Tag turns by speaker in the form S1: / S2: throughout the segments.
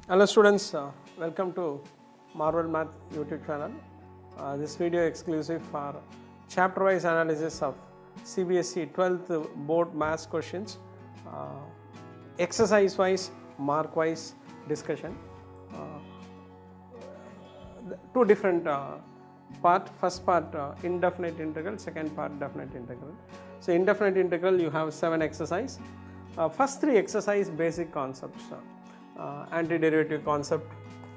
S1: Hello students, welcome to Marvel Math YouTube channel. This video exclusive for chapter wise analysis of CBSE 12th board maths questions, exercise wise, mark wise discussion. Two different part. First part indefinite integral, second part definite integral. So indefinite integral you have 7 exercise. First 3 exercise basic concepts. Antiderivative concept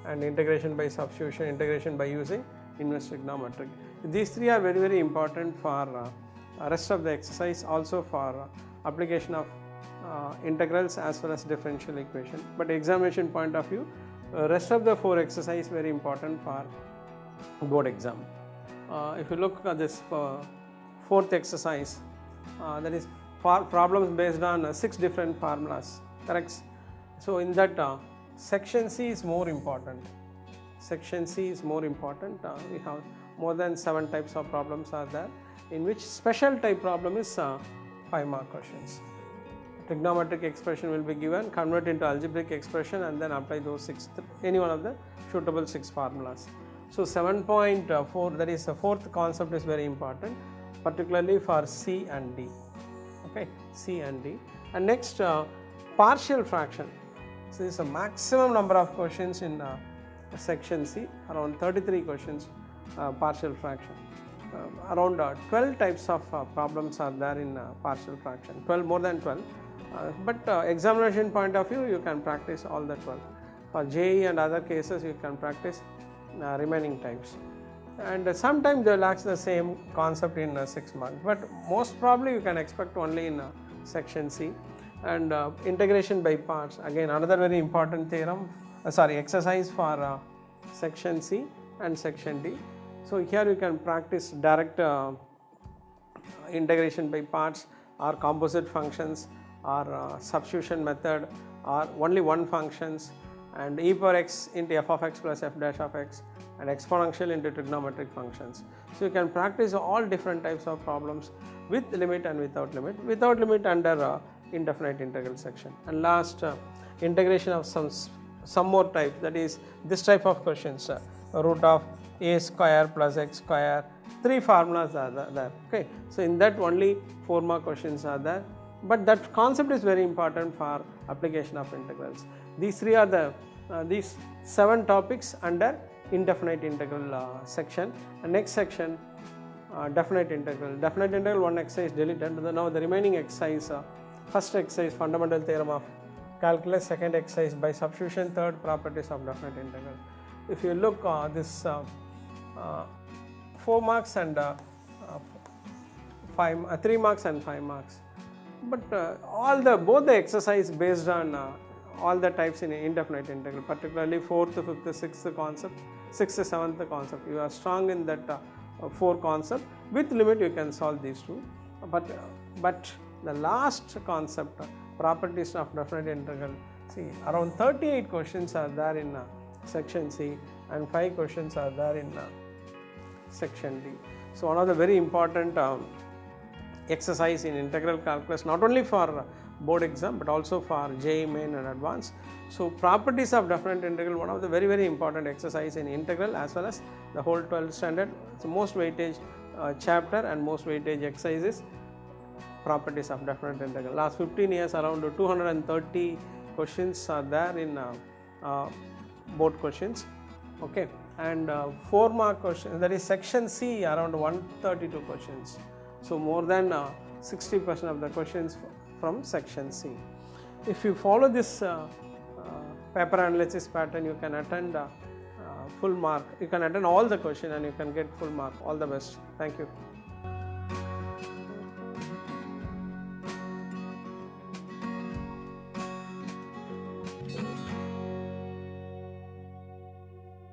S1: and integration by substitution, integration by using inverse trigonometry. These 3 are very important for rest of the exercise, also for application of integrals as well as differential equation. But examination point of view, rest of the 4 exercise very important for board exam. If you look at this fourth exercise, that is problems based on 6 different formulas, correct? So in that section C is more important. Section C is more important. We have more than 7 types of problems are there, in which special type problem is 5 mark questions. Trigonometric expression will be given, convert into algebraic expression and then apply those any one of the suitable 6 formulas. So 7.4, that is the fourth concept, is very important, particularly for C and D. Okay, C and D. And next partial fraction. So this is a maximum number of questions in section C, around 33 questions, partial fraction. Around 12 types of problems are there in partial fraction, 12, more than 12. But examination point of view, you can practice all the 12. For JEE and other cases, you can practice remaining types. And sometimes they will ask the same concept in 6 marks, but most probably you can expect only in section C. And integration by parts, again another very important theorem, exercise for section C and section D. So here you can practice direct integration by parts or composite functions or substitution method or only one functions, and e power x into f of x plus f dash of x and exponential into trigonometric functions. So you can practice all different types of problems with limit and without limit under indefinite integral section. And last, integration of some more type, that is this type of questions, root of a square plus x square, 3 formulas are there. Okay, so in that only 4 more questions are there, but that concept is very important for application of integrals. These 3 are the these 7 topics under indefinite integral section. And next section, definite integral. Definite integral, one exercise deleted. Now the remaining exercise, first exercise fundamental theorem of calculus, second exercise by substitution, third properties of definite integral. If you look this 4 marks and 3 marks and 5 marks, but both the exercise based on all the types in indefinite integral, particularly 4th, 5th, 6th concept, 6th, 7th concept. You are strong in that 4 concept. With limit you can solve these 2, but the last concept, properties of definite integral, see around 38 questions are there in section C and 5 questions are there in section D. So one of the very important exercise in integral calculus, not only for board exam but also for JEE main and advanced. So properties of definite integral, one of the very important exercise in integral as well as the whole 12th standard. So most weightage chapter and most weightage exercises, properties of definite integral. Last 15 years around 230 questions are there in board questions. Okay, and 4 mark questions, that is section C, around 132 questions. So more than 60% of the questions from section C. If you follow this paper analysis pattern, you can attend full mark. You can attend all the question and you can get full mark. All the best. Thank you.